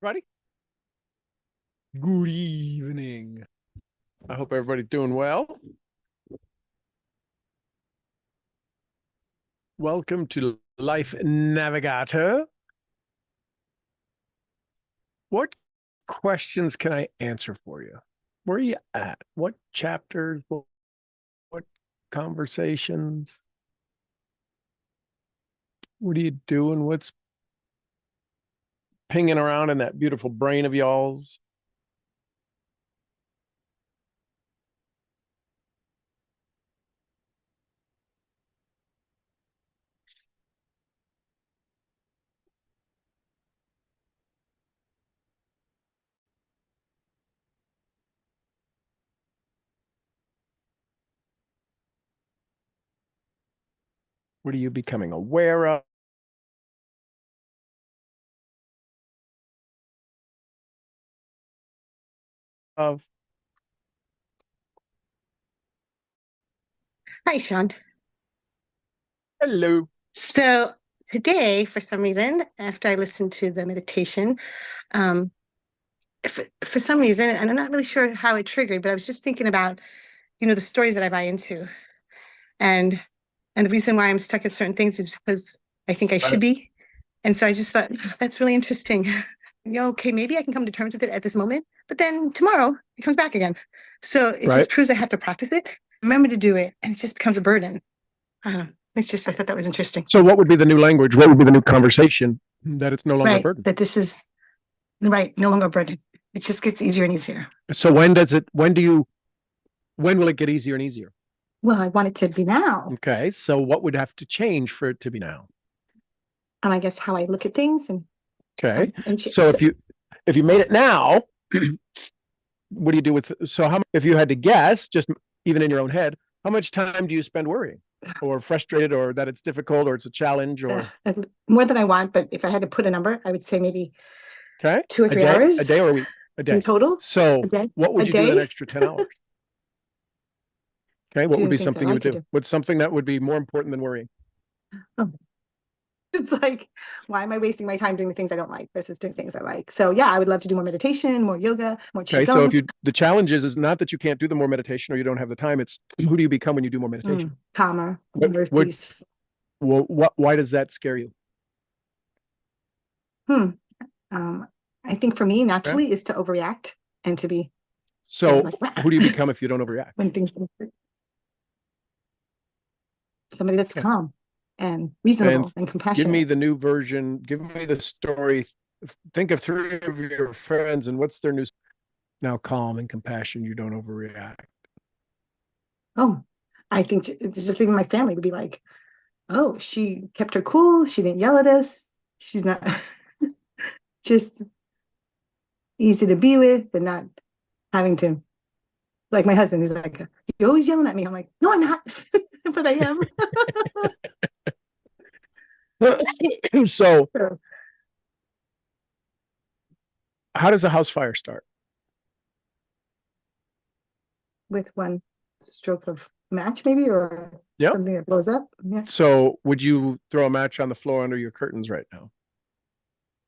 Everybody, good evening. I hope everybody's doing well. Welcome to Life Navigator. What questions can I answer for you? Where are you at? What chapters? What conversations? What are you doing? What's pinging around in that beautiful brain of y'all's? What are you becoming aware of? Hi, Sean. Hello. So today, for some reason, after I listened to the meditation, um, for some reason, and I'm not really sure how it triggered, but I was just thinking about, the stories that I buy into, and the reason why I'm stuck at certain things is because I think I should be, and so I just thought that's really interesting. Okay, maybe I can come to terms with it at this moment, but then tomorrow it comes back again. So it just proves I have to practice it, remember to do it, and it just becomes a burden. It's just, I thought that was interesting. So what would be the new language? What would be the new conversation that it's no longer a burden? That this is no longer a burden. It just gets easier and easier. So when will it get easier and easier? Well, I want it to be now. Okay. So what would have to change for it to be now? And I guess how I look at things okay. So if you made it now, what do you do with, if you had to guess, just even in your own head, how much time do you spend worrying or frustrated or that it's difficult or it's a challenge or more than I want? But if I had to put a number, I would say maybe 2 or 3 hours, a day or a week, a day in total. So what would you do an extra 10 hours? Okay. What would be something you would do? What's something that would be more important than worrying? It's like, why am I wasting my time doing the things I don't like versus doing things I like? So yeah, I would love to do more meditation, more yoga, more qigong. Okay, so the challenge is not that you can't do the more meditation or you don't have the time. It's who do you become when you do more meditation? Calmer, peace. Well, why does that scare you? I think for me, naturally, is to overreact and to be. So who do you become if you don't overreact? When things don't hurt. Somebody that's calm and reasonable and compassionate. Give me the new version. Give me the story. Think of 3 of your friends and what's their new. Now calm and compassion. You don't overreact. Oh, I think just leaving my family would be like, oh, she kept her cool. She didn't yell at us. She's not just easy to be with and not having to, like my husband, who's like, you're always yelling at me. I'm like, no, I'm not, but I am. So how does a house fire start? With one stroke of match, maybe, or something that blows up. Yeah. So would you throw a match on the floor under your curtains right now?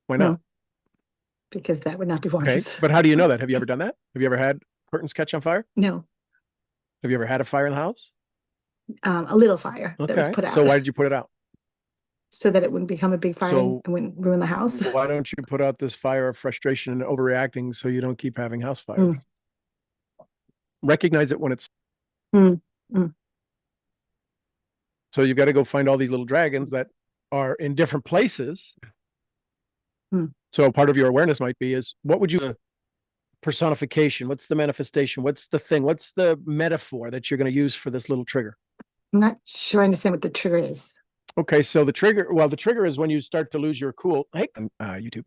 Why not? No, because that would not be wise. Okay, but how do you know that? Have you ever done that? Have you ever had curtains catch on fire? No. Have you ever had a fire in the house? A little fire that was put out. So why did you put it out? So that it wouldn't become a big fire and wouldn't ruin the house. Why don't you put out this fire of frustration and overreacting so you don't keep having house fires? Recognize it when it's. So you've got to go find all these little dragons that are in different places. So part of your awareness might be is what would you personification? What's the manifestation? What's the thing? What's the metaphor that you're going to use for this little trigger? I'm not sure I understand what the trigger is. Okay, so the trigger is when you start to lose your cool. Hey, YouTube.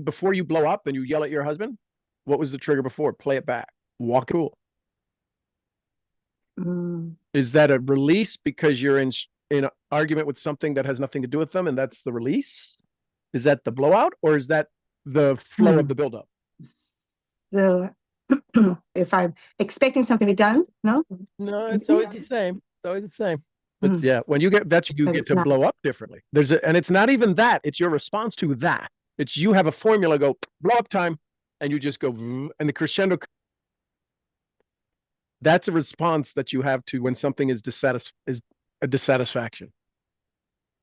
Before you blow up and you yell at your husband, what was the trigger before? Play it back. Walk cool. Is that a release because you're in an argument with something that has nothing to do with them, and that's the release? Is that the blowout, or is that the flow of the buildup? So, if I'm expecting something to be done, no, it's always the same. It's always the same. But yeah, when you get that, you get to blow up differently. And it's not even that; it's your response to that. It's you have a formula, go blow up time, and you just go, and the crescendo. That's a response that you have to when something is a dissatisfaction.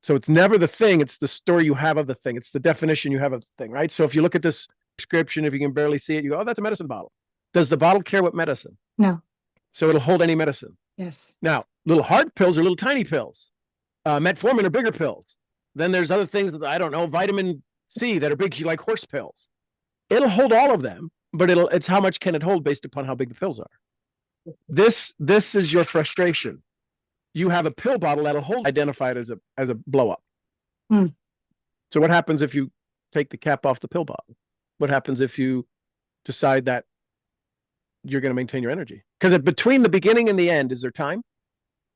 So it's never the thing, it's the story you have of the thing. It's the definition you have of the thing, right? So if you look at this description, if you can barely see it, you go, oh, that's a medicine bottle. Does the bottle care what medicine? No. So it'll hold any medicine. Yes. Now, little hard pills are little tiny pills. Metformin are bigger pills. Then there's other things that, I don't know, vitamin C that are big, like horse pills. It'll hold all of them, but it's how much can it hold based upon how big the pills are. This is your frustration. You have a pill bottle that'll hold, identify it as a blow up. So what happens if you take the cap off the pill bottle? What happens if you decide that you're going to maintain your energy? Because between the beginning and the end, is there time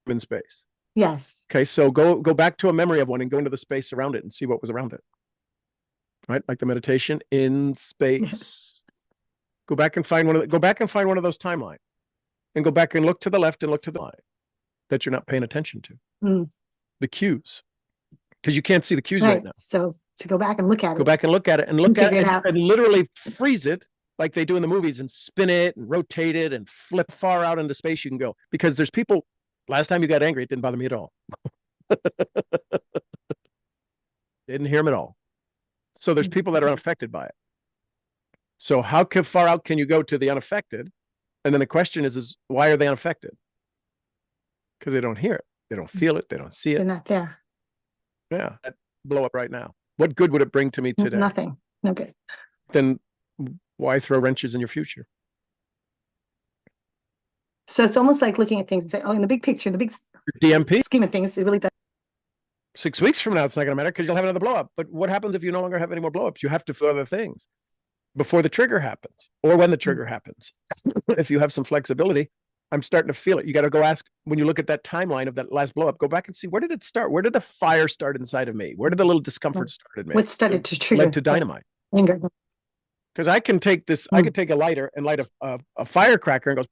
in space? Yes. Okay, so go back to a memory of one and go into the space around it and see what was around it. Right, like the meditation in space. Yes. Go back and find one of those timelines, and go back and look to the left and look to the right that you're not paying attention to. The cues, because you can't see the cues right now. So to go back and look at it. Go back and look at it and literally freeze it like they do in the movies and spin it and rotate it and flip far out into space you can go. Because there's people, last time you got angry, it didn't bother me at all. Didn't hear them at all. So there's people that are unaffected by it. So how far out can you go to the unaffected? And then the question is why are they unaffected? Because they don't hear it. They don't feel it. They don't see it. They're not there. Yeah. That blow up right now. What good would it bring to me today? Nothing. No good. Then why throw wrenches in your future? So it's almost like looking at things and say, oh, in the big picture, in the big DMP scheme of things, it really does. 6 weeks from now, it's not going to matter because you'll have another blow up. But what happens if you no longer have any more blow ups? You have to feel other things before the trigger happens or when the trigger happens. If you have some flexibility, I'm starting to feel it. You got to go ask, when you look at that timeline of that last blow up, go back and see, where did it start? Where did the fire start inside of me? Where did the little discomfort start in me? What started to trigger? Led to dynamite. Anger. Because I can take this, I can take a lighter and light a firecracker and go,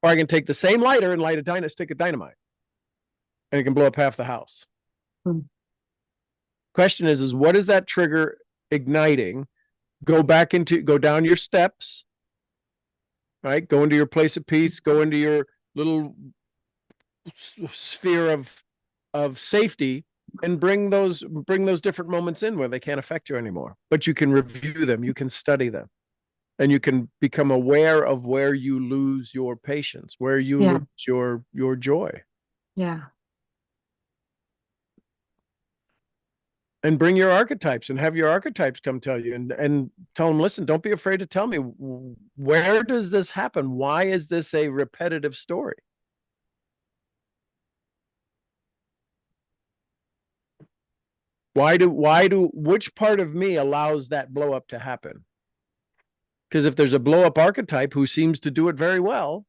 or I can take the same lighter and light a stick of dynamite. And it can blow up half the house. Question is what is that trigger igniting? Go down your steps, right? Go into your place of peace, go into your little sphere of safety and bring those different moments in where they can't affect you anymore. But you can review them, you can study them, and you can become aware of where you lose your patience, where you lose your joy. Yeah. And bring your archetypes and have your archetypes come tell you and tell them, listen, don't be afraid to tell me, where does this happen? Why is this a repetitive story? Which part of me allows that blow up to happen? Because if there's a blow up archetype who seems to do it very well,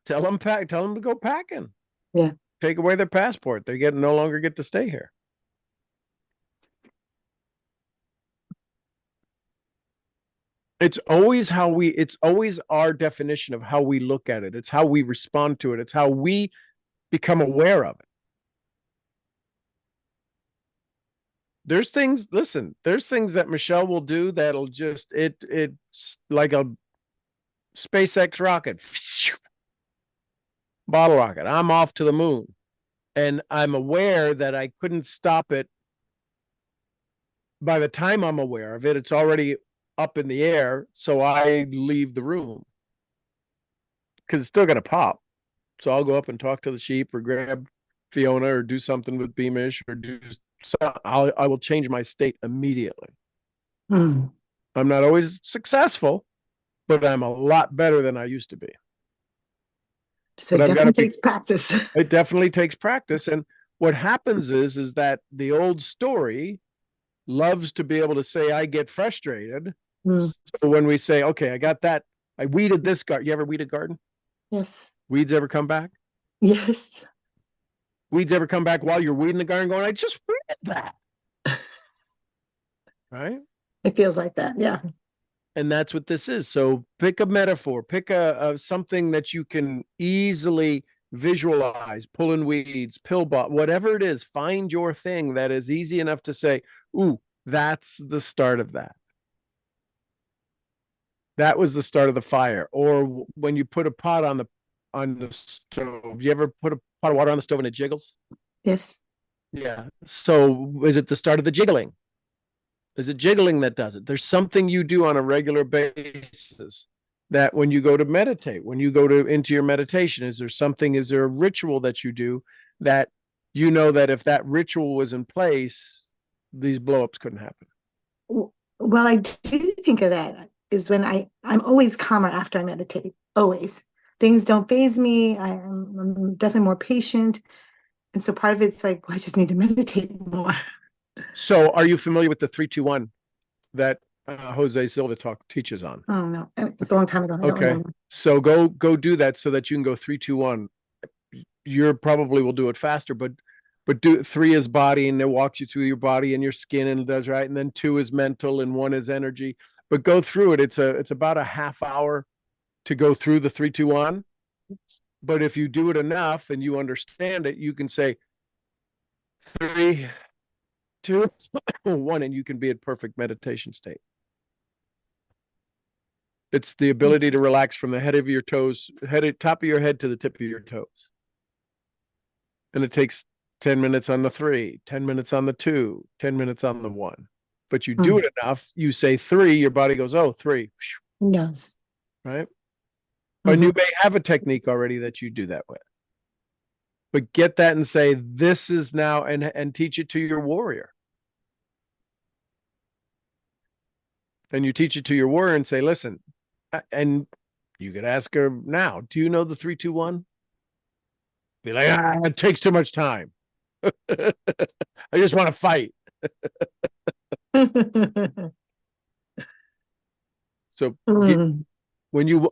tell them to go packing. Yeah. Take away their passport. They no longer get to stay here. It's always our definition of how we look at it. It's how we respond to it. It's how we become aware of it. There's things that Michelle will do that'll just, it's like a SpaceX rocket. Bottle rocket. I'm off to the moon. And I'm aware that I couldn't stop it. By the time I'm aware of it, it's already up in the air, so I leave the room because it's still going to pop. So I'll go up and talk to the sheep or grab Fiona or do something with Beamish or I will change my state immediately. I'm not always successful, but I'm a lot better than I used to be. So it definitely takes practice. It definitely takes practice. And what happens is that the old story loves to be able to say, I get frustrated. So when we say, okay, I got that, I weeded this garden. You ever weed a garden? Yes. Weeds ever come back? Yes. Weeds ever come back while you're weeding the garden going, I just weeded that. Right? It feels like that. Yeah. And that's what this is. So pick a metaphor, pick a something that you can easily visualize, pulling weeds, pill bot, whatever it is, find your thing that is easy enough to say, ooh, That's the start of that. That was the start of the fire. Or when you put a pot on the stove, you ever put a pot of water on the stove and it jiggles? Yes. Yeah. So is it the start of the jiggling? Is it jiggling that does it? There's something you do on a regular basis that when you go to meditate, when you go to into your meditation, is there a ritual that you do that you know that if that ritual was in place, these blowups couldn't happen? Well, I do think of that is when I'm always calmer after I meditate. Always. Things don't faze me. I'm definitely more patient. And so part of it's like, well, I just need to meditate more. So are you familiar with the 3-2-1 that Jose Silva teaches on? Oh no, it's a long time ago. I don't Okay. remember. So go do that so that you can go 3-2-1. You probably will do it faster, but do 3 is body and it walks you through your body and your skin and it does right. And then 2 is mental and 1 is energy. But go through it. It's about a half hour to go through the 3-2-1. But if you do it enough and you understand it, you can say 3, 2, 1, and you can be in perfect meditation state. It's the ability to relax from the head of your toes, top of your head to the tip of your toes. And it takes 10 minutes on the 3, 10 minutes on the 2, 10 minutes on the 1. But you do it enough, you say 3, your body goes, oh, 3. Yes. Right? And you may have a technique already that you do that with. But get that and say, this is now, and teach it to your warrior. And you teach it to your warrior and say, listen, and you could ask her now, do you know the 3-2-1? Be like, it takes too much time. I just want to fight. So when you,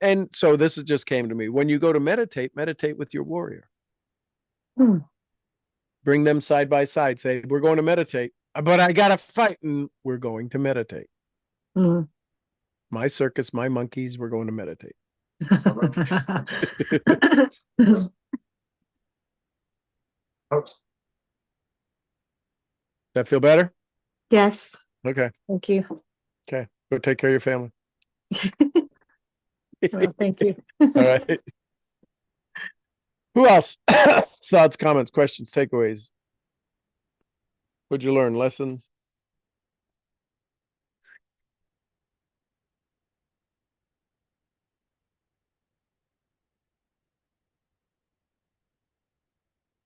and so this just came to me. When you go to meditate with your warrior. Bring them side by side. Say, we're going to meditate, but I got to fight and we're going to meditate. My circus, my monkeys, we're going to meditate. That feel better? Yes. Okay. Thank you. Okay. Go take care of your family. Well, thank you. All right. Who else? Thoughts, comments, questions, takeaways? What'd you learn? Lessons?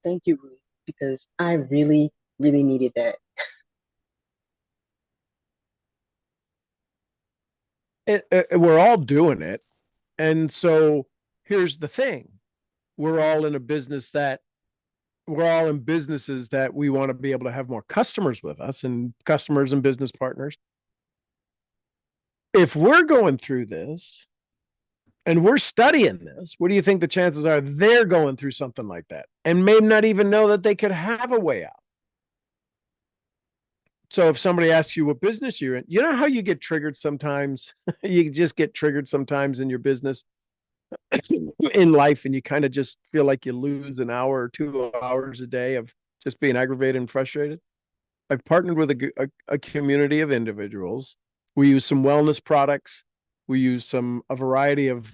Thank you, Ruth, because I really, really needed that. We're all doing it. And so here's the thing. We're all in businesses that we want to be able to have more customers with us and customers and business partners. If we're going through this and we're studying this, what do you think the chances are they're going through something like that and may not even know that they could have a way out? So if somebody asks you what business you're in, you know how you get triggered sometimes? You just get triggered sometimes in your business, in life, and you kind of just feel like you lose an hour or 2 hours a day of just being aggravated and frustrated. I've partnered with a community of individuals. We use some wellness products. We use a variety of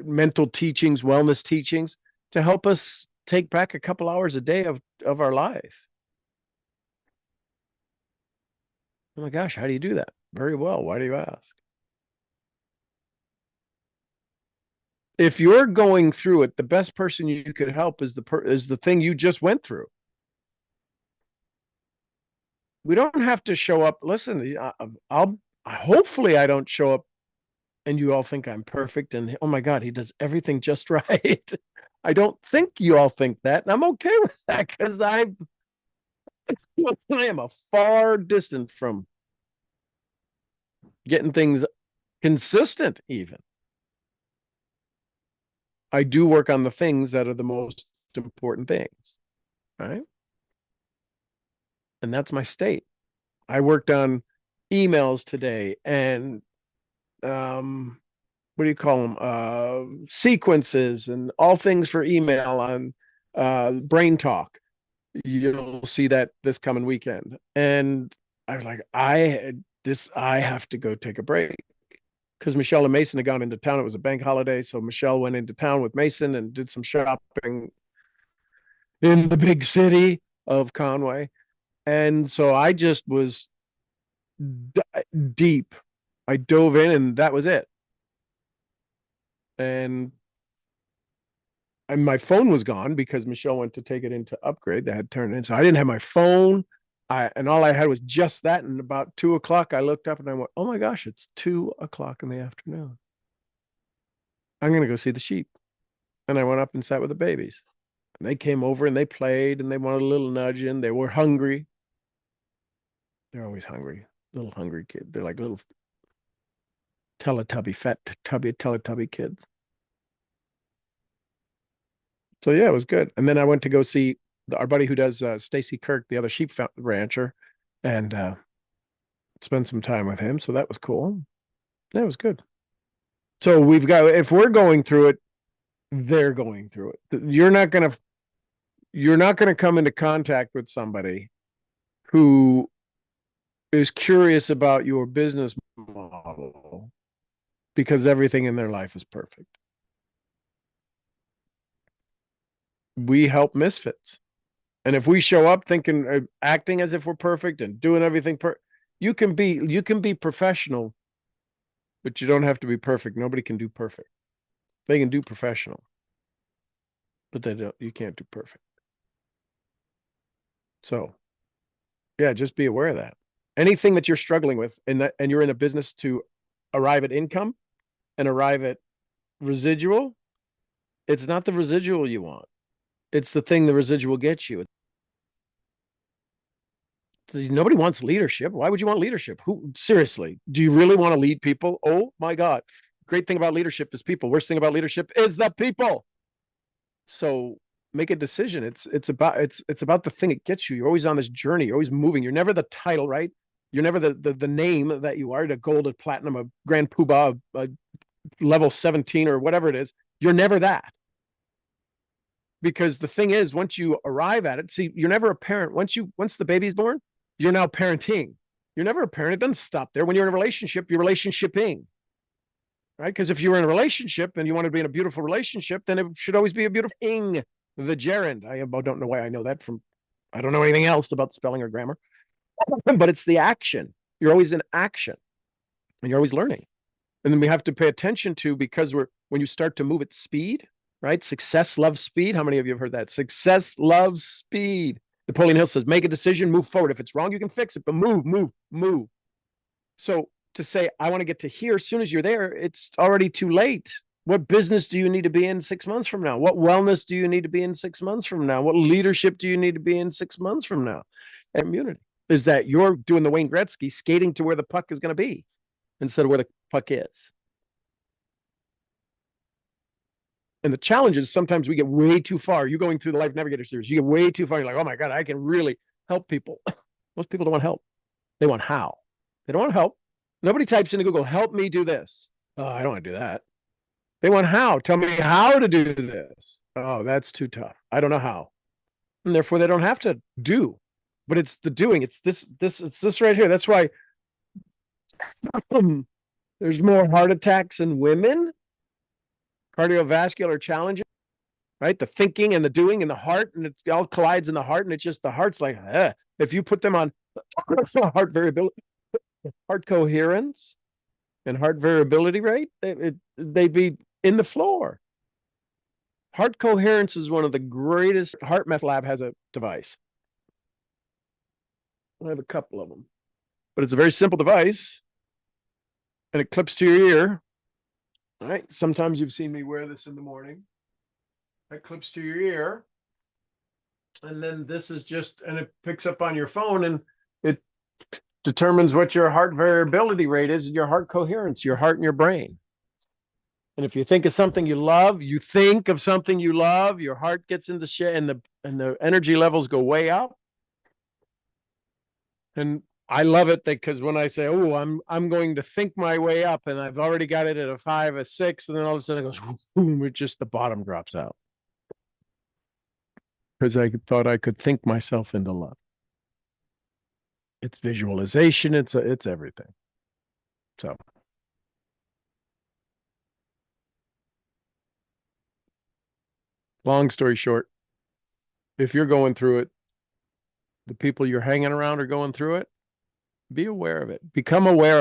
mental teachings, wellness teachings to help us take back a couple hours a day of our life. Oh my gosh, how do you do that? Very well. Why do you ask? If you're going through it, the best person you could help is the thing you just went through. We don't have to show up. Listen, hopefully I don't show up and you all think I'm perfect and oh my God, he does everything just right. I don't think you all think that, and I'm okay with that because I am a far distant from getting things consistent even. I do work on the things that are the most important things, right? And that's my state. I worked on emails today and what do you call them? Sequences and all things for email on Brain Talk. You'll see that this coming weekend. And I was like, I have to go take a break because Michelle and Mason had gone into town. It was a bank holiday. So Michelle went into town with Mason and did some shopping in the big city of Conway. And so I just was deep. I dove in and that was it. And my phone was gone because Michelle went to take it in to upgrade. They had turned it in. So I didn't have my phone. And all I had was just that. And about 2:00, I looked up and I went, oh my gosh, it's 2:00 in the afternoon. I'm going to go see the sheep. And I went up and sat with the babies. And they came over and they played and they wanted a little nudge in. They were hungry. They're always hungry. Little hungry kids. They're like little fat Teletubby kids. So yeah, it was good. And then I went to go see our buddy who does Stacy Kirk, the other sheep rancher, and spend some time with him. So that was cool. That was good. So we've got, if we're going through it, they're going through it. You're not gonna come into contact with somebody who is curious about your business model because everything in their life is perfect. We help misfits. And if we show up thinking, acting as if we're perfect and doing everything you can be professional, but you don't have to be perfect. Nobody can do perfect. They can do professional, but you can't do perfect. So yeah, just be aware of that. Anything that you're struggling with and you're in a business to arrive at income and arrive at residual, it's not the residual you want. It's the thing the residual gets you. Nobody wants leadership. Why would you want leadership? Seriously, do you really want to lead people? Oh my God. Great thing about leadership is people. Worst thing about leadership is the people. So make a decision. It's about the thing it gets you. You're always on this journey. You're always moving. You're never the title, right? You're never the name that you are, the gold, a platinum, a grand poobah, a level 17 or whatever it is. You're never that. Because the thing is, once you arrive at it, see, you're never a parent. Once the baby's born, you're now parenting. You're never a parent. It doesn't stop there. When you're in a relationship, you're relationshiping. Right? Because if you're in a relationship and you want to be in a beautiful relationship, then it should always be a beautiful thing. The gerund. I don't know why I know that I don't know anything else about spelling or grammar, but it's the action. You're always in action and you're always learning. And then we have to pay attention to, because when you start to move at speed, right? Success loves speed. How many of you have heard that? Success loves speed. Napoleon Hill says, make a decision, move forward. If it's wrong, you can fix it, but move. So to say, I want to get to here, as soon as you're there, it's already too late. What business do you need to be in 6 months from now? What wellness do you need to be in 6 months from now? What leadership do you need to be in 6 months from now? And community is that you're doing the Wayne Gretzky, skating to where the puck is going to be instead of where the puck is. And the challenge is sometimes we get way too far. You're going through the Life Navigator series. You get way too far. You're like, oh my God, I can really help people. Most people don't want help. They want how. They don't want help. Nobody types into Google, help me do this. Oh, I don't want to do that. They want how. Tell me how to do this. Oh, that's too tough. I don't know how. And therefore they don't have to do. But it's the doing. It's this right here. That's why there's more heart attacks in women. Cardiovascular challenges, right? The thinking and the doing in the heart, and it all collides in the heart, and it's just the heart's like, if you put them on heart variability, heart coherence, and heart variability rate, they'd be in the floor. Heart coherence is one of the greatest. Heart Meth Lab has a device. I have a couple of them, but it's a very simple device, and it clips to your ear. All right. Sometimes you've seen me wear this in the morning. That clips to your ear. And then this is and it picks up on your phone and it determines what your heart variability rate is, your heart coherence, your heart and your brain. And if you think of something you love, your heart gets into shit and the energy levels go way up. And I love it because when I say, oh, I'm going to think my way up, and I've already got it at a 5, a 6, and then all of a sudden it goes boom, it just the bottom drops out. because I thought I could think myself into love. It's visualization. It's everything. So long story short, if you're going through it, the people you're hanging around are going through it, be aware of it. Become aware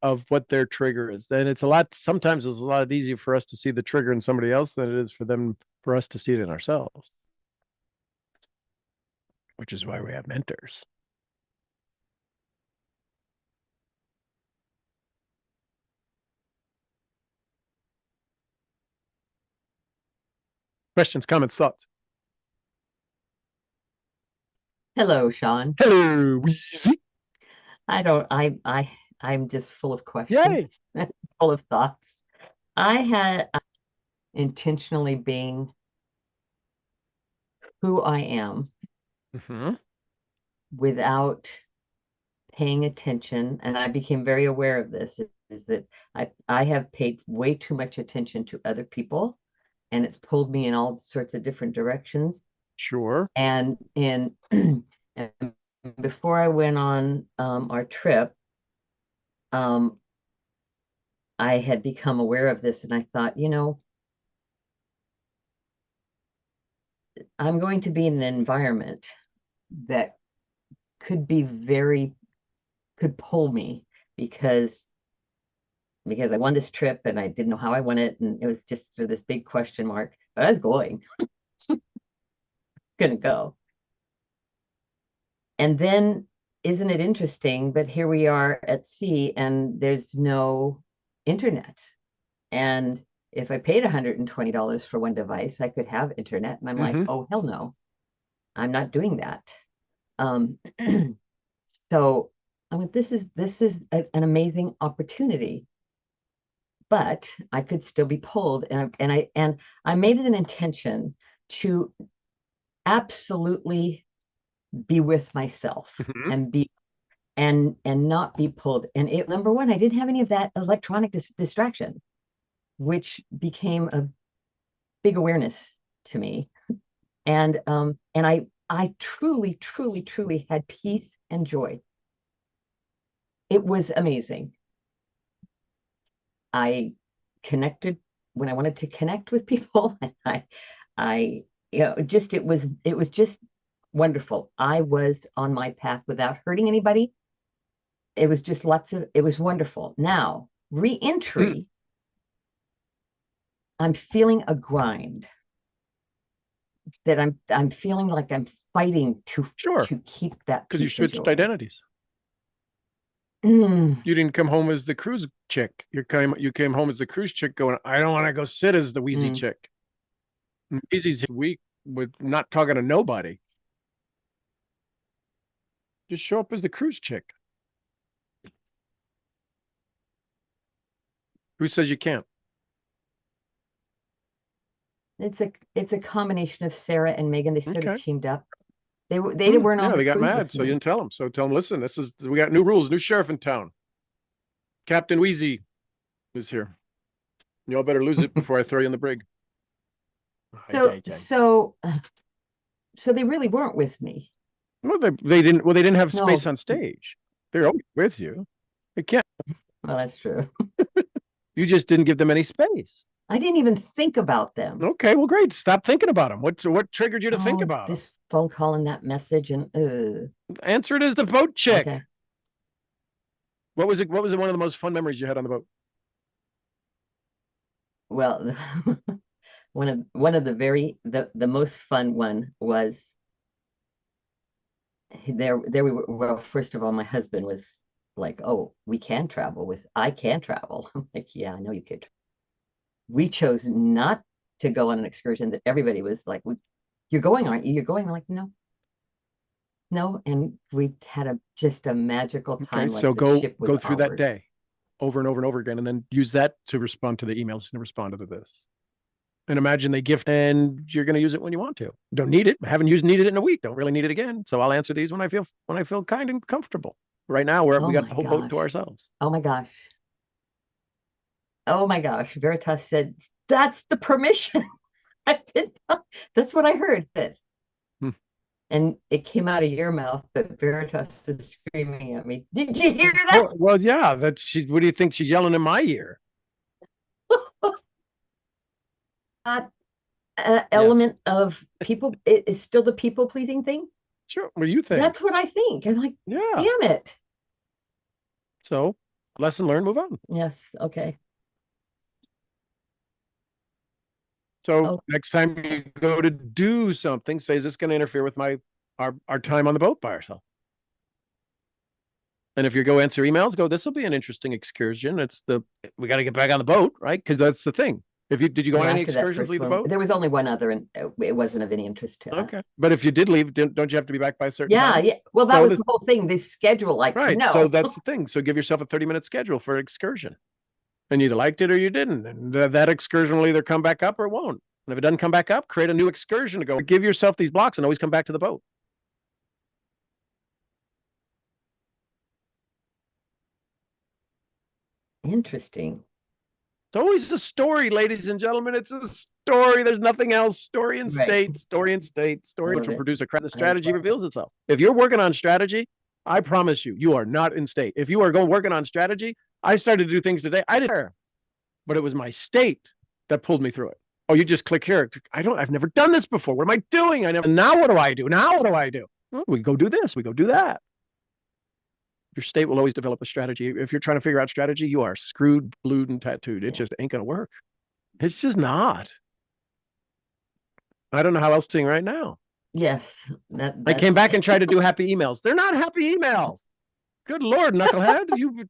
of what their trigger is. And sometimes it's a lot easier for us to see the trigger in somebody else than it is for us to see it in ourselves. Which is why we have mentors. Questions, comments, thoughts? Hello, Sean. Hello, Weezy. I'm just full of questions. Yay. Full of thoughts. I had intentionally being who I am without paying attention, and I became very aware of this, is that I have paid way too much attention to other people, and it's pulled me in all sorts of different directions. Sure. And before I went on our trip, I had become aware of this, and I thought, I'm going to be in an environment that could pull me because I won this trip and I didn't know how I won it, and it was just sort of this big question mark, but I was going, gonna go. And then, isn't it interesting, but here we are at sea and there's no internet. And if I paid $120 for one device, I could have internet. And I'm like, oh, hell no, I'm not doing that. So I went, this is an amazing opportunity, but I could still be pulled. And I made it an intention to absolutely be with myself and not be pulled. And number one, I didn't have any of that electronic distraction, which became a big awareness to me. And I truly, truly, truly had peace and joy. It was amazing. I connected when I wanted to connect with people. And it was just wonderful. I was on my path without hurting anybody. It was just it was wonderful. Now, re-entry, I'm feeling a grind that I'm feeling like I'm fighting to keep that, because you switched identities. You didn't come home as the cruise chick. You came home as the cruise chick going, I don't want to go sit as the Wheezy chick. Wheezy's weak with not talking to nobody. Just show up as the cruise chick. Who says you can't? It's a combination of Sarah and Megan. They sort of teamed up. They weren't on. They got mad, so you didn't tell them. So tell them, listen, we got new rules, new sheriff in town. Captain Wheezy is here. Y'all better lose it before I throw you in the brig. So they really weren't with me. Well, they didn't have space on stage. They're always with you. They can't. Well, that's true. You just didn't give them any space. I didn't even think about them. Okay, well, great. Stop thinking about them. What triggered you to think about this phone call and that message? And answer it as the boat chick. Okay. What was it? One of the most fun memories you had on the boat? Well, one of the most fun one was there we were. Well, first of all, my husband was like, "Oh, I can travel." I'm like, "Yeah, I know you could." We chose not to go on an excursion that everybody was like, "You're going, aren't you? You're going." I'm like, no. And we had just a magical time. Okay, so go through that day over and over and over again, and then use that to respond to the emails and respond to this. And imagine they gift, and you're going to use it when you want to. Don't need it. Haven't needed it in a week. Don't really need it again. So I'll answer these when I feel kind and comfortable. Right now, we got the whole boat to ourselves. Oh my gosh. Oh my gosh. Veritas said, that's the permission. That's what I heard. Hmm. And it came out of your mouth, but Veritas was screaming at me. Did you hear that? Well, yeah, what do you think she's yelling in my ear? Element of people, it is still the people pleasing thing. Sure. What do you think? That's what I think. I'm like, Yeah. damn it. So, lesson learned, move on. Yes. Okay. So next time you go to do something, say, is this going to interfere with our time on the boat by ourselves? And if you go answer emails, go, this will be an interesting excursion. We got to get back on the boat, right? Because that's the thing. Did you go on any excursions, leave the boat? There was only one other, and it wasn't of any interest to us. Okay. But if you did leave, don't you have to be back by a certain Yeah, time? yeah. Well, that was the whole thing, this schedule, like, right. no. So that's the thing. So give yourself a 30-minute schedule for an excursion. And you either liked it or you didn't. And that excursion will either come back up or it won't. And if it doesn't come back up, create a new excursion to go. Give yourself these blocks and always come back to the boat. Interesting. It's always a story, ladies and gentlemen. It's a story. There's nothing else. Story and state, story and state, story which will produce a crap. The strategy reveals itself. If you're working on strategy, I promise you, you are not in state. If you are working on strategy, I started to do things today. I didn't care, but it was my state that pulled me through it. Oh, you just click here. I've never done this before. What am I doing? Now what do I do? Now what do I do? Well, we go do this. We go do that. Your state will always develop a strategy. If you're trying to figure out strategy, you are screwed, blued, and tattooed. It just ain't going to work. It's just not. I don't know how else to sing right now. Yes. I came back and tried to do happy emails. They're not happy emails. Good Lord, knucklehead. You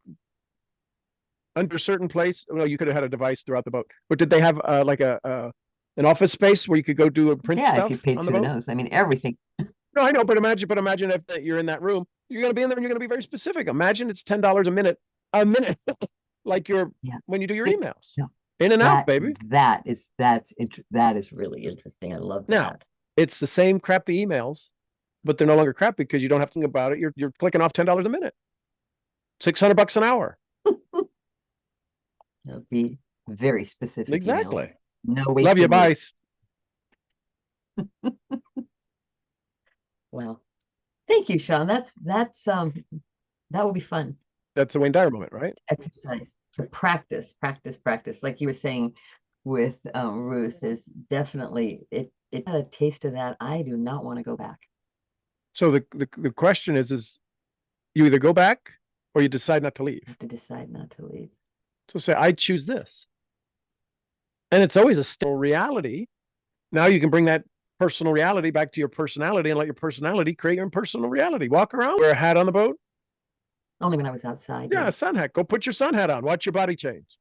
under a certain place. Well, you could have had a device throughout the boat. But did they have like an office space where you could go do a print stuff? Yeah, if you paid through the nose. I mean, everything. No, I know, but imagine if you're in that room. You're going to be in there and you're going to be very specific. Imagine it's $10 a minute, like when you do your emails. Yeah. In and out, baby. That is really interesting. I love that. Now, it's the same crappy emails, but they're no longer crappy because you don't have to think about it. You're clicking off $10 a minute, $600 an hour. It'll be very specific. Exactly. Emails. No way. Love you. Bye. Wow. Thank you, Sean. That will be fun. That's a Wayne Dyer moment, right? Exercise to practice. Like you were saying with Ruth, is definitely it had a taste of that. I do not want to go back. So the question is you either go back or you decide not to leave. You have to decide not to leave. So say, I choose this. And it's always a still reality. Now you can bring that personal reality back to your personality and let your personality create your personal reality. Walk around, wear a hat on the boat. Only when I was outside. Yeah, a sun hat. Go put your sun hat on. Watch your body change.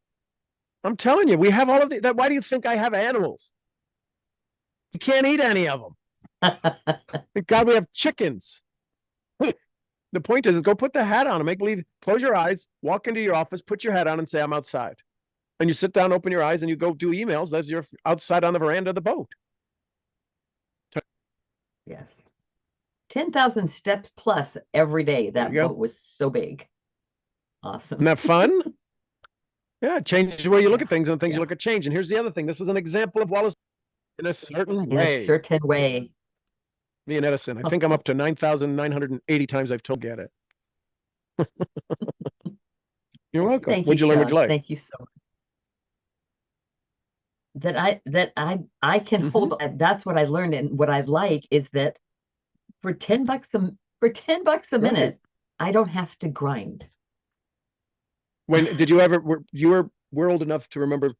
I'm telling you, we have all of that. Why do you think I have animals? You can't eat any of them. Thank God we have chickens. The point is go put the hat on and make believe, close your eyes, walk into your office, put your hat on and say, I'm outside. And you sit down, open your eyes, and you go do emails as you're outside on the veranda of the boat. Yes. 10,000 steps plus every day. That boat was so big. Awesome. Isn't that fun? Yeah, it changes the way you look at things and things you look at change. And here's the other thing. This is an example of Wallace in a certain way. In a certain way. Me and Edison. I think I'm up to 9,980 times I've told get it. You're welcome. Thank What'd you learn? What'd you like? Thank you so much. I can hold. That's what I learned, and what I like is that for $10 a minute, I don't have to grind. When did you ever? You were old enough to remember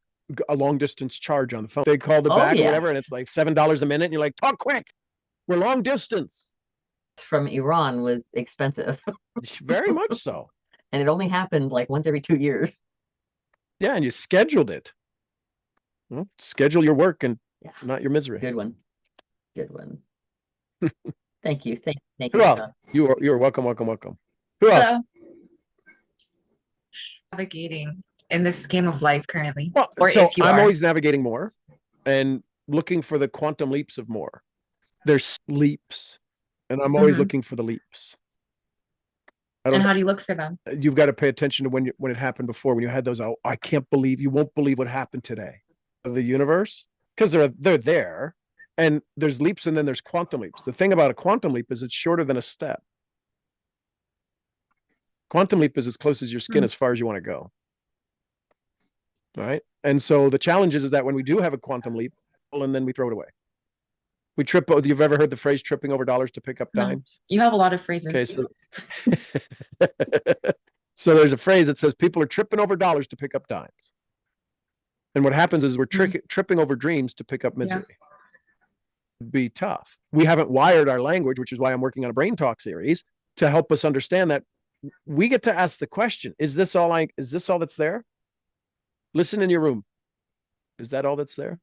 a long distance charge on the phone. They called it back or whatever, and it's like $7 a minute, and you're like, talk quick. We're long distance. From Iran was expensive. Very much so. And it only happened like once every 2 years. Yeah, and you scheduled it. Well, schedule your work and not your misery. Good one. Thank you. Thank you. Well, you're welcome. Who else? Navigating in this game of life currently. Well, or so if you I'm are. always navigating more and looking for the quantum leaps of more. There's leaps, and I'm always looking for the leaps. And how do you look for them? You've got to pay attention to when it happened before, when you had those, oh, I can't believe, you won't believe what happened today. The universe, because they're there, And there's leaps and then there's quantum leaps. The thing about a quantum leap is it's shorter than a step. Quantum leap is as close as your skin as far as you want to go. All right. And so the challenge is that when we do have a quantum leap, and then we throw it away. We trip. You've ever heard the phrase tripping over dollars to pick up dimes? You have a lot of phrases. Okay. So, so there's a phrase that says people are tripping over dollars to pick up dimes. And what happens is we're tripping over dreams to pick up misery. It'd be tough. We haven't wired our language, which is why I'm working on a brain talk series to help us understand that we get to ask the question, is this all that's there? Listen in your room. Is that all that's there?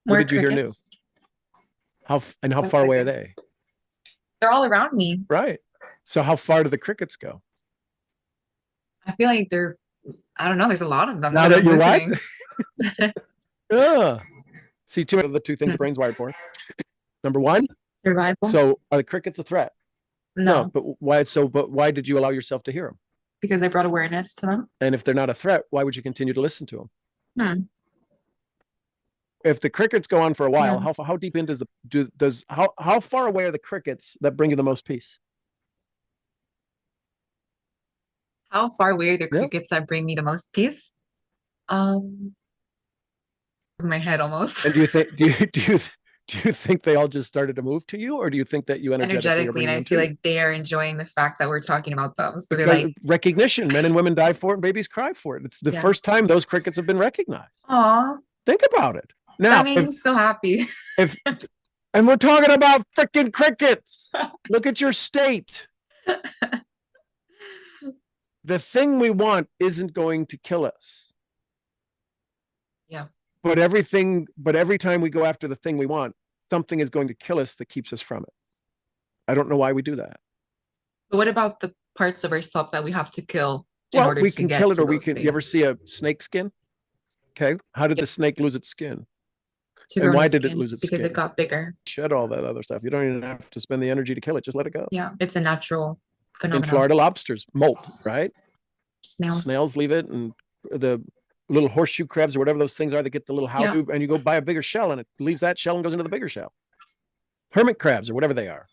What did you hear new? How far away are they? They're all around me. Right. So how far do the crickets go? I feel like I don't know, there's a lot of them. Now that you're right. listening. See, two of the two things the brain's wired for. Number one, Survival. so are the crickets a threat? No, but why? But why did you allow yourself to hear them? because I brought awareness to them. And if they're not a threat, why would you continue to listen to them? If the crickets go on for a while, how deep in how far away are the crickets that bring you the most peace? How far away are the crickets that bring me the most peace? My head almost. And do you think they all just started to move to you, or do you think that you energetically, and I feel like they are enjoying the fact that we're talking about them. So they're like, recognition. Men and women die for it, and babies cry for it. It's the first time those crickets have been recognized. Aw, Think about it. Now, that made me so happy. And we're talking about freaking crickets. Look at your state. The thing we want isn't going to kill us. Yeah. But every time we go after the thing we want, something is going to kill us that keeps us from it. I don't know why we do that. But what about the parts of ourselves that we have to kill in order we to can get kill it, to or we those can. You ever things? see a snake skin? Okay. How did the snake lose its skin? To And grow why new did it skin, lose its because skin? it got bigger. Shed all that other stuff. You don't even have to spend the energy to kill it. Just let it go. Yeah, it's a natural In phenomenon. Florida, lobsters molt, right? Snails. Leave it, and the little horseshoe crabs or whatever those things are that get the little house, and you go buy a bigger shell, and it leaves that shell and goes into the bigger shell. Hermit crabs or whatever they are.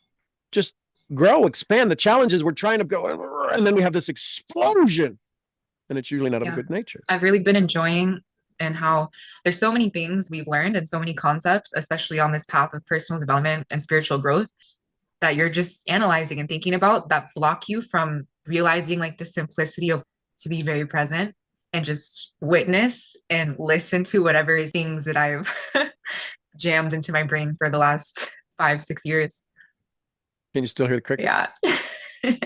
Just grow, expand. The challenge is we're trying to go, and then we have this explosion, and it's usually not of a good nature. I've really been enjoying and how there's so many things we've learned and so many concepts, especially on this path of personal development and spiritual growth, that you're just analyzing and thinking about that block you from realizing like the simplicity of to be very present and just witness and listen to whatever things that I've jammed into my brain for the last 5-6 years. Can you still hear the crickets? Yeah.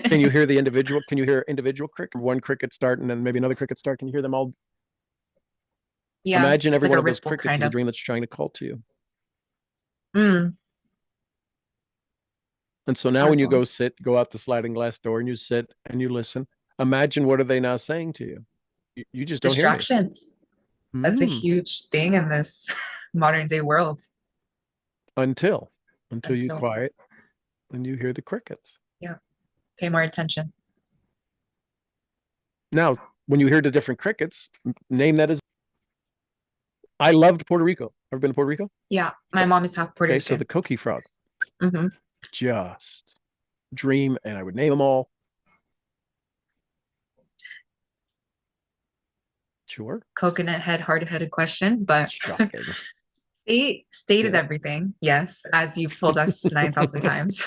Can you hear individual cricket? One cricket start and then maybe another cricket start. Can you hear them all? Yeah. Imagine every like one of those crickets is a dream that's trying to call to you. And so now when you go out the sliding glass door and you sit and you listen, imagine what are they now saying to you? You just don't hear distractions. That's a huge thing in this modern day world. Until you quiet and you hear the crickets. Yeah. Pay more attention. Now, when you hear the different crickets, name that as. I loved Puerto Rico. Ever been to Puerto Rico? Yeah. My mom is half Puerto Rican. So the coqui frog. Just dream, and I would name them all. Sure. Coconut head, hard-headed question, but shocking. State is everything. Yes, as you've told us 9,000 times.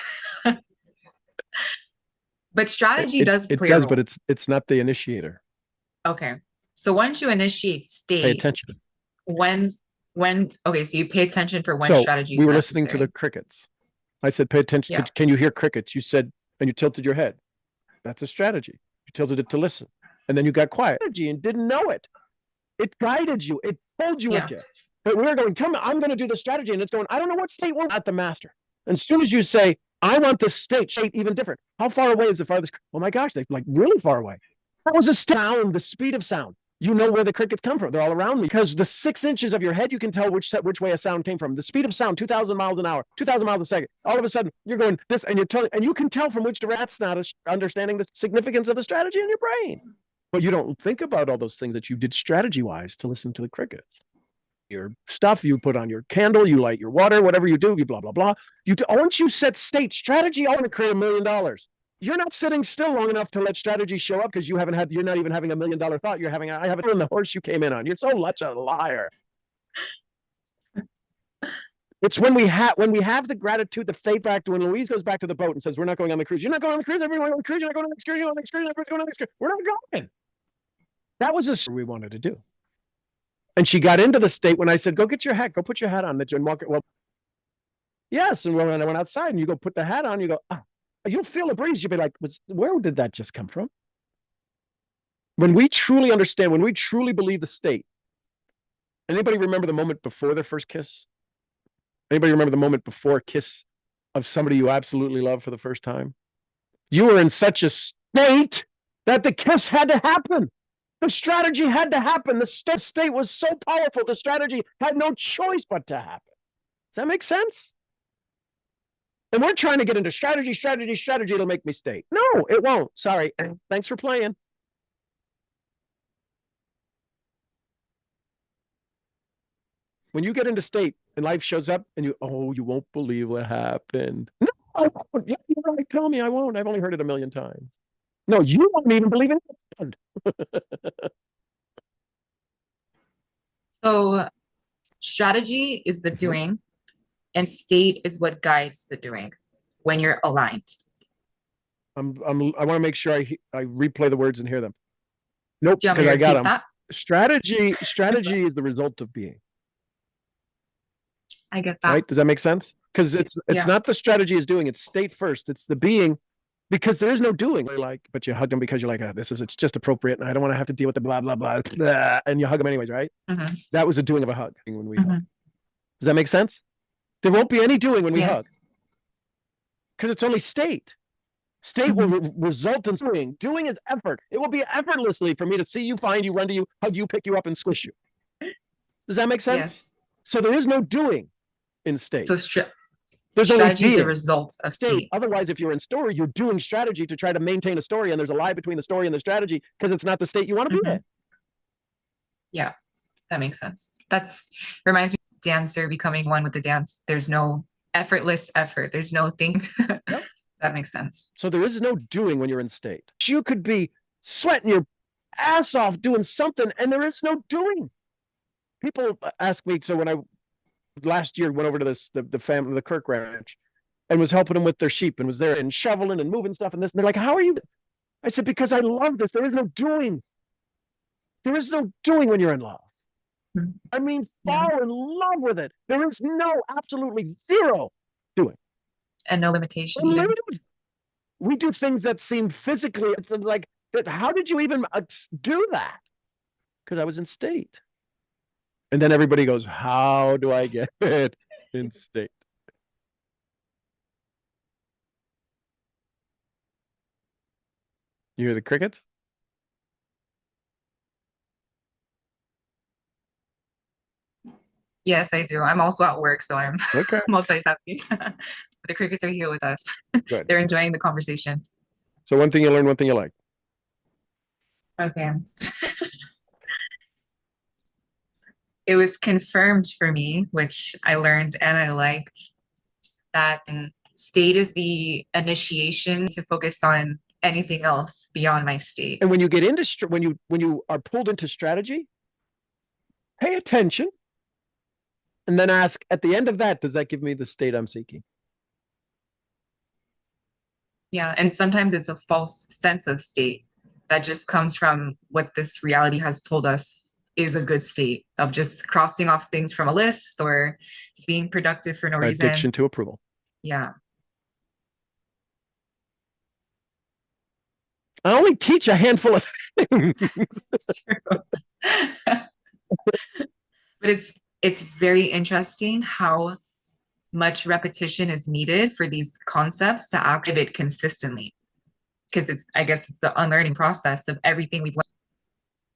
But strategy does play a role. But it's not the initiator. Okay. So once you initiate state, pay attention. Okay, so you pay attention for when strategy is we were necessary. listening to the crickets. I said, pay attention. Yeah. Can you hear crickets? You said, and you tilted your head. That's a strategy. You tilted it to listen. And then you got quiet and didn't know it. It guided you. It told you what to. But we were going, tell me, I'm going to do the strategy. And it's going, I don't know what state we're at the master. And as soon as you say, I want this state even different. How far away is the farthest? Oh my gosh, they're like really far away. That was a sound, the speed of sound. You know where the crickets come from. They're all around me because the 6 inches of your head, you can tell which way a sound came from. The speed of sound, 2,000 miles an hour, 2,000 miles a second. All of a sudden, you're going this, and you can tell from which direction. That's not understanding the significance of the strategy in your brain. But you don't think about all those things that you did strategy-wise to listen to the crickets. your stuff, you put on your candle, you light your water, whatever you do, you blah, blah, blah. Once you set state strategy, I want to create $1 million. You're not sitting still long enough to let strategy show up because you're not even having $1 million thought. I have it in the horse you came in on. You're so much a liar. It's when we have the gratitude, the faith factor, when Louise goes back to the boat and says, we're not going on the cruise. You're not going on the cruise. Everyone on the cruise. You're not going on the cruise. You're on the cruise. Everyone's going on the cruise. We're not going. That was a we wanted to do. And she got into the state when I said, go get your hat. Go put your hat on and walk it. Well, yes. And when I went outside and you go put the hat on, you go, you'll feel a breeze. You'll be like, where did that just come from? When we truly understand, when we truly believe the state, anybody remember the moment before their first kiss? Anybody remember the moment before a kiss of somebody you absolutely love for the first time? You were in such a state that the kiss had to happen. The strategy had to happen. The state was so powerful. The strategy had no choice but to happen. Does that make sense? And we're trying to get into strategy. It'll make me state. No, it won't. Sorry. Thanks for playing. When you get into state and life shows up and you won't believe what happened. No, I won't. Yeah, you're right. Tell me I won't. I've only heard it 1 million times. No, you won't even believe it. So strategy is the doing and state is what guides the doing when you're aligned. I want to make sure I replay the words and hear them. Nope, Do you want me because to I got repeat them. that? Strategy is the result of being. I get that. Right? Does that make sense? Because it's not the strategy is doing, it's state first. It's the being, because there is no doing. But you hug them because you're like, it's just appropriate, and I don't want to have to deal with the blah blah blah, blah, and you hug them anyways, right? Mm-hmm. That was a doing of a hug when we hug. Does that make sense? There won't be any doing when we hug, because it's only state. State will result in doing. Doing is effort. It will be effortlessly for me to see you, find you, run to you, hug you, pick you up, and squish you. Does that make sense? Yes. So there is no doing in state. So there's strategy only is the result of state. Otherwise, if you're in story, you're doing strategy to try to maintain a story, and there's a lie between the story and the strategy because it's not the state you want to be in. Yeah, that makes sense. That's reminds me of dancer becoming one with the dance. There's no effortless effort. There's no thing. Yep. That makes sense. So there is no doing when you're in state. You could be sweating your ass off doing something, and there is no doing. People ask me, so when I last year went over to the family, the Kirk Ranch, and was helping them with their sheep and was there and shoveling and moving stuff and this, and they're like, how are you? I said, because I love this. There is no doing. There is no doing when you're in love. I mean, fall in love with it. There is absolutely zero doing. And no limitation. We do things that seem physically, it's like, how did you even do that? Because I was in state. And then everybody goes, how do I get it in state? You hear the crickets? Yes, I do. I'm also at work, so I'm okay. multitasking. But the crickets are here with us. Good. They're enjoying the conversation. So one thing you learn, one thing you like. Okay. It was confirmed for me, which I learned and I liked, that state is the initiation to focus on anything else beyond my state. And when you get into when you are pulled into strategy, pay attention, and then ask at the end of that, does that give me the state I'm seeking? Yeah, and sometimes it's a false sense of state that just comes from what this reality has told us is a good state of just crossing off things from a list or being productive for no reason. Addiction to approval. Yeah. I only teach a handful of things. That's true. But it's very interesting how much repetition is needed for these concepts to activate consistently. Because I guess it's the unlearning process of everything we've learned.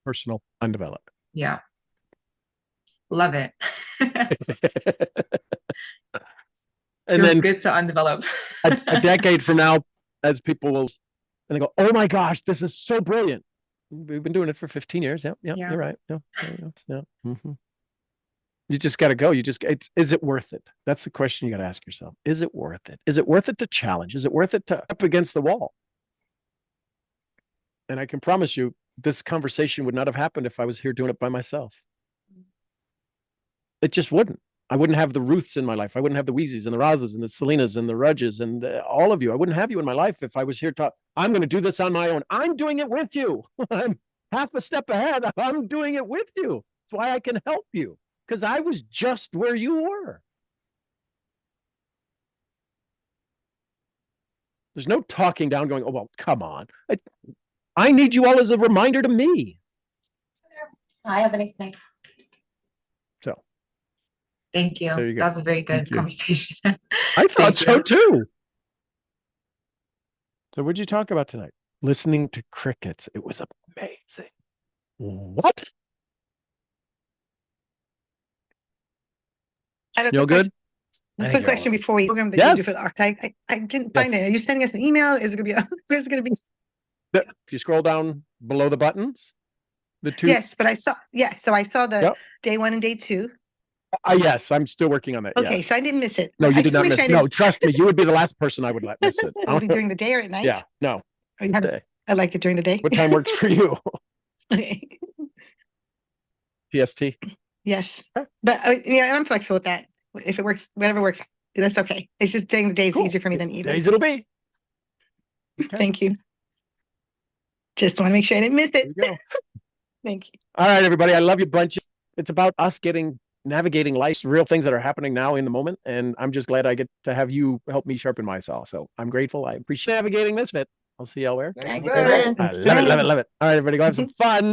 Personal, undeveloped. Yeah. Love it. And feels then good to undevelop. a decade from now, as people will, and they go, oh my gosh, this is so brilliant. We've been doing it for 15 years. Yeah. You're right. Yeah. You just got to go. Is it worth it? That's the question you got to ask yourself. Is it worth it? Is it worth it to challenge? Is it worth it to up against the wall? And I can promise you, this conversation would not have happened if I was here doing it by myself. It just wouldn't. I wouldn't have the Ruths in my life. I wouldn't have the Wheezes and the Razas and the Selinas and the Rudges and all of you. I wouldn't have you in my life if I was here I'm going to do this on my own. I'm doing it with you. I'm half a step ahead. I'm doing it with you. That's why I can help you, because I was just where you were. There's no talking down going, oh, well, come on. I need you all as a reminder to me. I have a nice night. So Thank you. There you go. That was a very good Thank you. conversation. I thought Thank so you. too. So what'd you talk about tonight? Listening to crickets. It was amazing. What? I have a You all quick good? A I quick think you're all question right. before we program that you do Yes. for the archive. I didn't Yes. find it. Are you sending us an email? Is it gonna be is it gonna be If you scroll down below the buttons, the two. yes, but so I saw the Yep. day 1 and day 2. Yes, I'm still working on that. Okay, Yes. so I didn't miss it. No, but you I did just not wanna make miss. sure I No, didn't trust me, you would be the last person I would let miss it. Will it be during the day or at night? Yeah, no. Oh, you had I like it during the day. What time works for you? Okay. PST. Yes. Okay. But yeah, I'm flexible with that. If it works, whatever works, that's okay. It's just during the day is Cool. easier for me than evenings. Days it'll be. Okay. Thank you. Just want to make sure I didn't miss There it. you go. Thank you. All right, everybody. I love you bunches. It's about us navigating life's real things that are happening now in the moment. And I'm just glad I get to have you help me sharpen my saw. So I'm grateful. I appreciate navigating Misfit. I'll see y'all where. Thanks, Excellent. I love it, love it, love it. All right, everybody, go have some fun.